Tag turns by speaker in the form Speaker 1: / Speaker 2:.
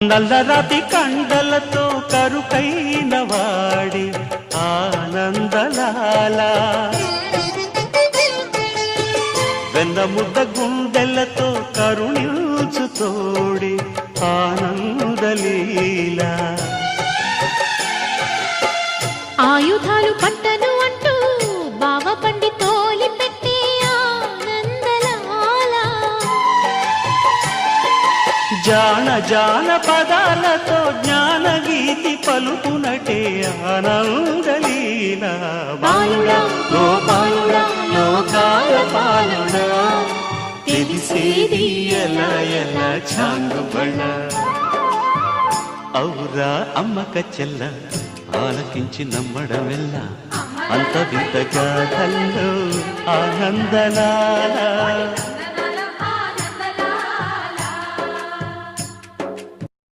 Speaker 1: నల్లరాతి కండలతో కరుకైన వాడి ఆనందలాల వెన్నముద్ద గుండెలతో కరుణించు తోడి ఆనందలీల
Speaker 2: ఆయుధాలు పట్టను అంటూ బావ పండి తోలి పెట్టి ఆనందలాల
Speaker 1: జాన జాన పదాలతో జ్ఞానగీతి పలుకునటే ఆనందలీల బాలుడా గోపాలుడా లోకాల పాలుడా తెలిసేది ఎలా ఎలా చాంగుబళ్ళ ఔరా అమ్మక చెల్ల ఆలకించి నమ్మడమెల్ల అంత వింత గాథల్లో ఆనందలాల